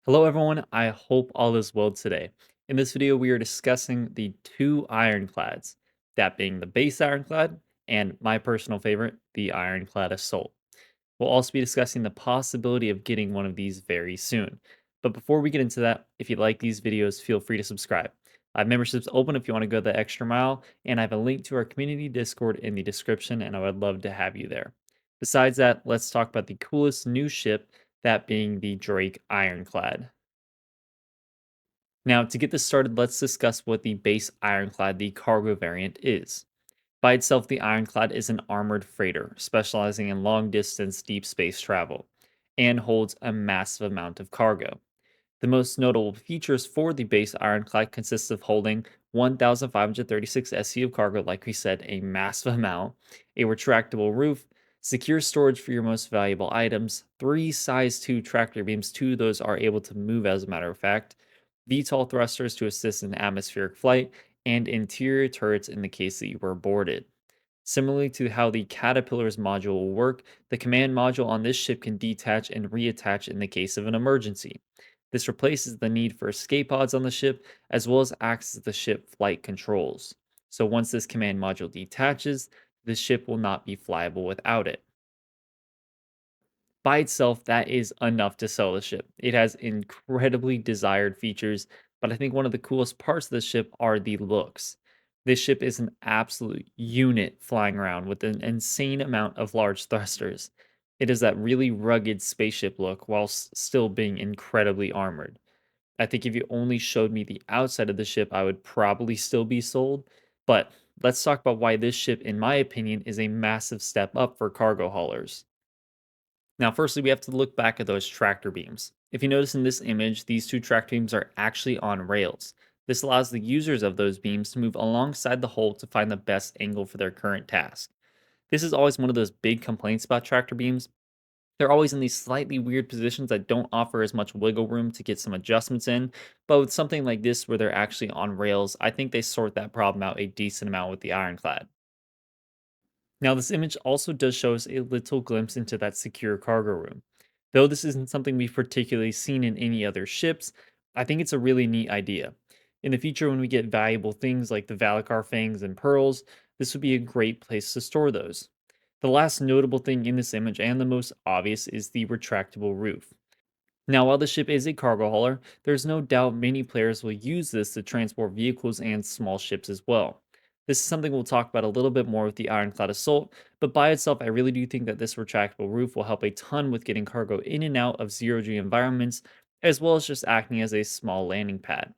Hello everyone, I hope all is well today. In this video, we are discussing the two ironclads, that being the base ironclad and my personal favorite, the ironclad assault. We'll also be discussing the possibility of getting one of these very soon. But before we get into that, if you like these videos, feel free to subscribe. I have memberships open if you want to go the extra mile, and I have a link to our community Discord in the description, and I would love to have you there. Besides that, let's talk about the coolest new ship, that being the Drake Ironclad. Now, to get this started, let's discuss what the base Ironclad, the cargo variant, is. By itself, the Ironclad is an armored freighter specializing in long distance deep space travel and holds a massive amount of cargo. The most notable features for the base Ironclad consists of holding 1,536 SC of cargo, like we said, a massive amount, a retractable roof, secure storage for your most valuable items, three size 2 tractor beams, two of those are able to move as a matter of fact, VTOL thrusters to assist in atmospheric flight, and interior turrets in the case that you were boarded. Similarly to how the Caterpillar's module will work, the command module on this ship can detach and reattach in the case of an emergency. This replaces the need for escape pods on the ship, as well as acts as the ship flight controls. So once this command module detaches, the ship will not be flyable without it. By itself, that is enough to sell the ship. It has incredibly desired features, but I think one of the coolest parts of the ship are the looks. This ship is an absolute unit flying around with an insane amount of large thrusters. It is that really rugged spaceship look while still being incredibly armored. I think if you only showed me the outside of the ship, I would probably still be sold. But let's talk about why this ship, in my opinion, is a massive step up for cargo haulers. Now, firstly, we have to look back at those tractor beams. If you notice in this image, these two tractor beams are actually on rails. This allows the users of those beams to move alongside the hull to find the best angle for their current task. This is always one of those big complaints about tractor beams. They're always in these slightly weird positions that don't offer as much wiggle room to get some adjustments in. But with something like this where they're actually on rails, I think they sort that problem out a decent amount with the Ironclad. Now, this image also does show us a little glimpse into that secure cargo room. Though this isn't something we've particularly seen in any other ships, I think it's a really neat idea. In the future, when we get valuable things like the Valacar fangs and pearls, this would be a great place to store those. The last notable thing in this image, and the most obvious, is the retractable roof. Now, while the ship is a cargo hauler, there's no doubt many players will use this to transport vehicles and small ships as well. This is something we'll talk about a little bit more with the Ironclad Assault, but by itself, I really do think that this retractable roof will help a ton with getting cargo in and out of zero-G environments, as well as just acting as a small landing pad.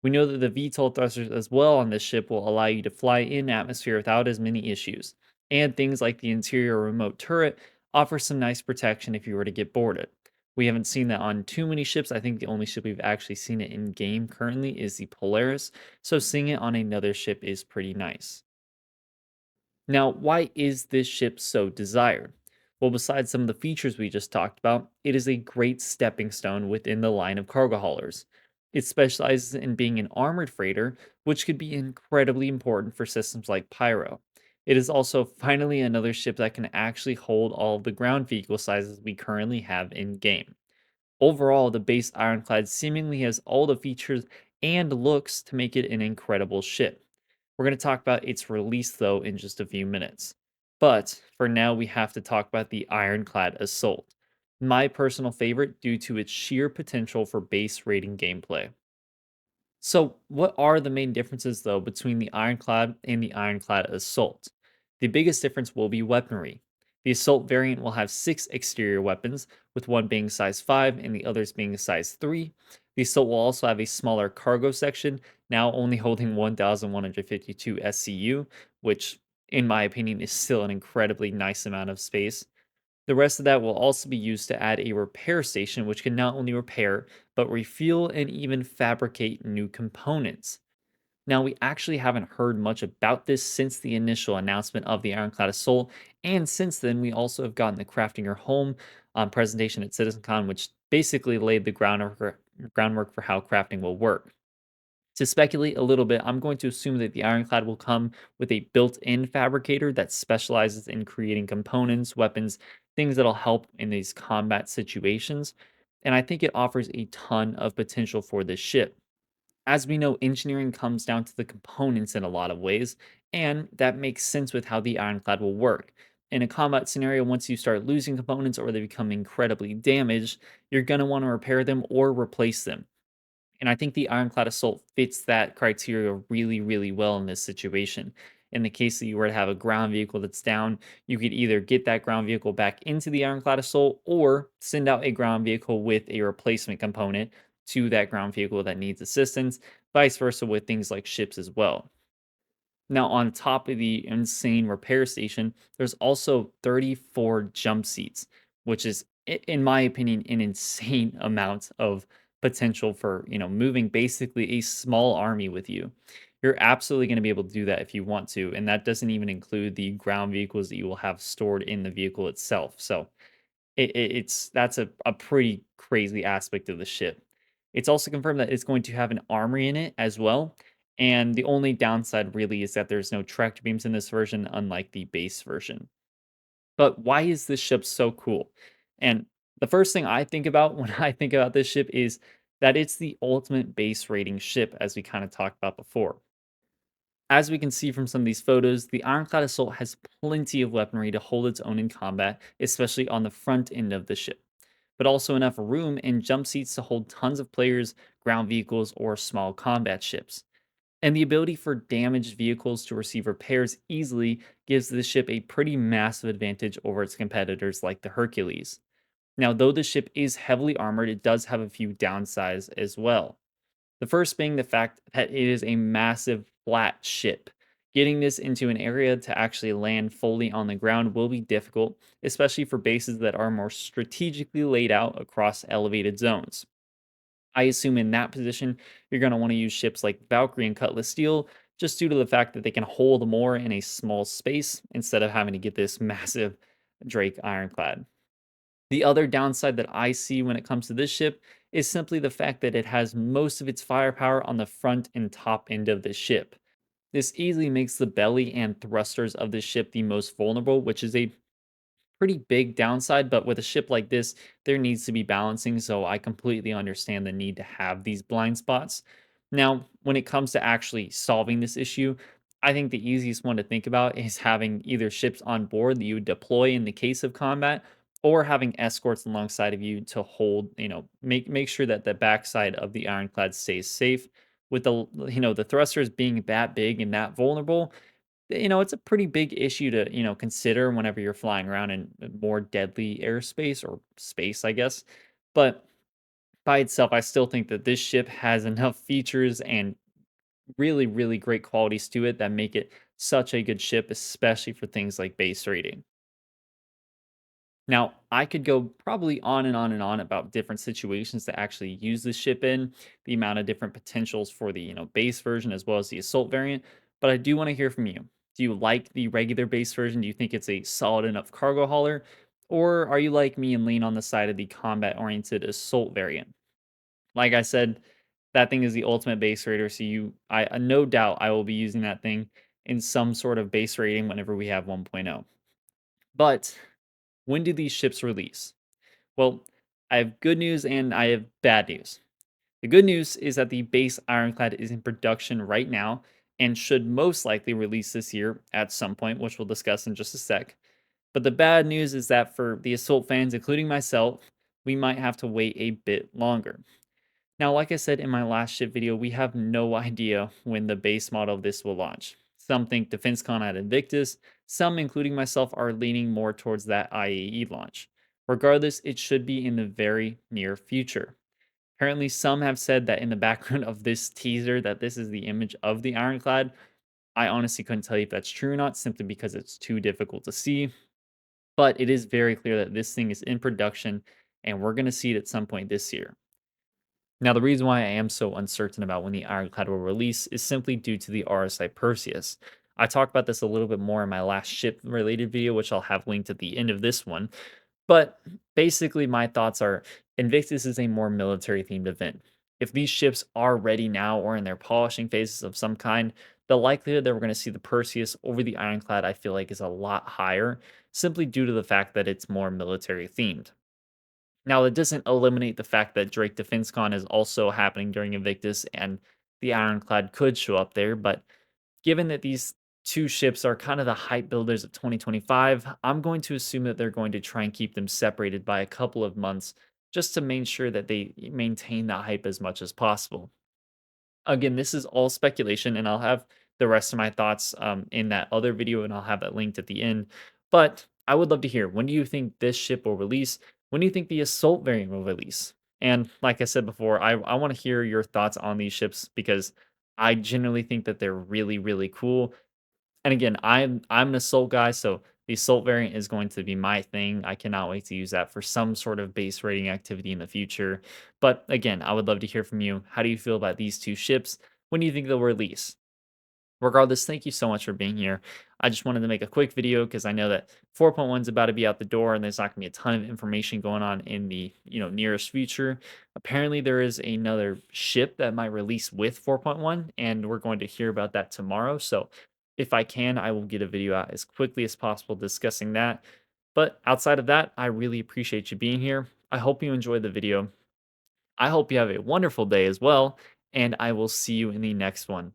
We know that the VTOL thrusters as well on this ship will allow you to fly in atmosphere without as many issues, and things like the interior remote turret offer some nice protection if you were to get boarded. We haven't seen that on too many ships. I think the only ship we've actually seen it in game currently is the Polaris, so seeing it on another ship is pretty nice. Now, why is this ship so desired? Well, besides some of the features we just talked about, it is a great stepping stone within the line of cargo haulers. It specializes in being an armored freighter, which could be incredibly important for systems like Pyro. It is also finally another ship that can actually hold all of the ground vehicle sizes we currently have in game. Overall, the base Ironclad seemingly has all the features and looks to make it an incredible ship. We're going to talk about its release though in just a few minutes. But for now, we have to talk about the Ironclad Assault, my personal favorite due to its sheer potential for base rating gameplay. So, what are the main differences though between the Ironclad and the Ironclad Assault? The biggest difference will be weaponry. The Assault variant will have 6 exterior weapons, with one being size 5 and the others being size 3. The Assault will also have a smaller cargo section, now only holding 1,152 SCU, which, in my opinion, is still an incredibly nice amount of space. The rest of that will also be used to add a repair station, which can not only repair, but refuel and even fabricate new components. Now, we actually haven't heard much about this since the initial announcement of the Ironclad Assault, and since then, we also have gotten the Crafting Your Home presentation at CitizenCon, which basically laid the groundwork for how crafting will work. To speculate a little bit, I'm going to assume that the Ironclad will come with a built in fabricator that specializes in creating components, weapons, things that'll help in these combat situations. and I think it offers a ton of potential for this ship. As we know, engineering comes down to the components in a lot of ways, and that makes sense with how the ironclad will work. In a combat scenario, once you start losing components or they become incredibly damaged, you're going to want to repair them or replace them. And I think the Ironclad Assault fits that criteria really, really well in this situation. In the case that you were to have a ground vehicle that's down, you could either get that ground vehicle back into the Ironclad Assault or send out a ground vehicle with a replacement component to that ground vehicle that needs assistance, vice versa with things like ships as well. Now, on top of the insane repair station, there's also 34 jump seats, which is, in my opinion, an insane amount of potential for, moving basically a small army with you. You're absolutely going to be able to do that if you want to, and that doesn't even include the ground vehicles that you will have stored in the vehicle itself. So, it's that's a pretty crazy aspect of the ship. It's also confirmed that it's going to have an armory in it as well, and the only downside really is that there's no tractor beams in this version, unlike the base version. But why is this ship so cool? And the first thing I think about when I think about this ship is that it's the ultimate base rating ship, as we kind of talked about before. As we can see from some of these photos, the Ironclad Assault has plenty of weaponry to hold its own in combat, especially on the front end of the ship, but also enough room and jump seats to hold tons of players, ground vehicles, or small combat ships. And the ability for damaged vehicles to receive repairs easily gives the ship a pretty massive advantage over its competitors like the Hercules. Now, though the ship is heavily armored, it does have a few downsides as well. The first being the fact that it is a massive flat ship. Getting this into an area to actually land fully on the ground will be difficult, especially for bases that are more strategically laid out across elevated zones. I assume in that position, you're going to want to use ships like Valkyrie and Cutlass Steel, just due to the fact that they can hold more in a small space instead of having to get this massive Drake ironclad. The other downside that I see when it comes to this ship is simply the fact that it has most of its firepower on the front and top end of the ship. This easily makes the belly and thrusters of the ship the most vulnerable, which is a pretty big downside, but with a ship like this, there needs to be balancing, so I completely understand the need to have these blind spots. Now, when it comes to actually solving this issue, I think the easiest one to think about is having either ships on board that you would deploy in the case of combat, or having escorts alongside of you to hold, make sure that the backside of the ironclad stays safe. With the thrusters being that big and that vulnerable, it's a pretty big issue to, consider whenever you're flying around in more deadly airspace or space, I guess. But by itself, I still think that this ship has enough features and really, really great qualities to it that make it such a good ship, especially for things like base rating. Now, I could go probably on and on and on about different situations to actually use this ship in, the amount of different potentials for the, base version as well as the assault variant, but I do want to hear from you. Do you like the regular base version? Do you think it's a solid enough cargo hauler? Or are you like me and lean on the side of the combat oriented assault variant? Like I said, that thing is the ultimate base raider, so no doubt I will be using that thing in some sort of base rating whenever we have 1.0. But when do these ships release? Well, I have good news and I have bad news. The good news is that the base Ironclad is in production right now and should most likely release this year at some point, which we'll discuss in just a sec. But the bad news is that for the Assault fans, including myself, we might have to wait a bit longer. Now, like I said in my last ship video, we have no idea when the base model of this will launch. Some think DefenseCon at Invictus, some, including myself, are leaning more towards that IAE launch. Regardless, it should be in the very near future. Apparently, some have said that in the background of this teaser that this is the image of the Ironclad. I honestly couldn't tell you if that's true or not, simply because it's too difficult to see. But it is very clear that this thing is in production, and we're going to see it at some point this year. Now, the reason why I am so uncertain about when the Ironclad will release is simply due to the RSI Perseus. I talked about this a little bit more in my last ship related video, which I'll have linked at the end of this one. But basically, my thoughts are Invictus is a more military themed event. If these ships are ready now or in their polishing phases of some kind, the likelihood that we're going to see the Perseus over the Ironclad, I feel like, is a lot higher, simply due to the fact that it's more military themed. Now, it doesn't eliminate the fact that Drake Defense Con is also happening during Invictus, and the Ironclad could show up there. But given that these two ships are kind of the hype builders of 2025, I'm going to assume that they're going to try and keep them separated by a couple of months just to make sure that they maintain that hype as much as possible. Again, this is all speculation, and I'll have the rest of my thoughts in that other video, and I'll have that linked at the end. But I would love to hear, when do you think this ship will release? When do you think the assault variant will release? And like I said before, I want to hear your thoughts on these ships because I generally think that they're really, really cool. And again, I'm an Assault guy, so the Assault variant is going to be my thing. I cannot wait to use that for some sort of base rating activity in the future. But again, I would love to hear from you. How do you feel about these two ships? When do you think they'll release? Regardless, thank you so much for being here. I just wanted to make a quick video because I know that 4.1 is about to be out the door and there's not going to be a ton of information going on in the nearest future. Apparently, there is another ship that might release with 4.1, and we're going to hear about that tomorrow. So if I can, I will get a video out as quickly as possible discussing that. But outside of that, I really appreciate you being here. I hope you enjoyed the video. I hope you have a wonderful day as well, and I will see you in the next one.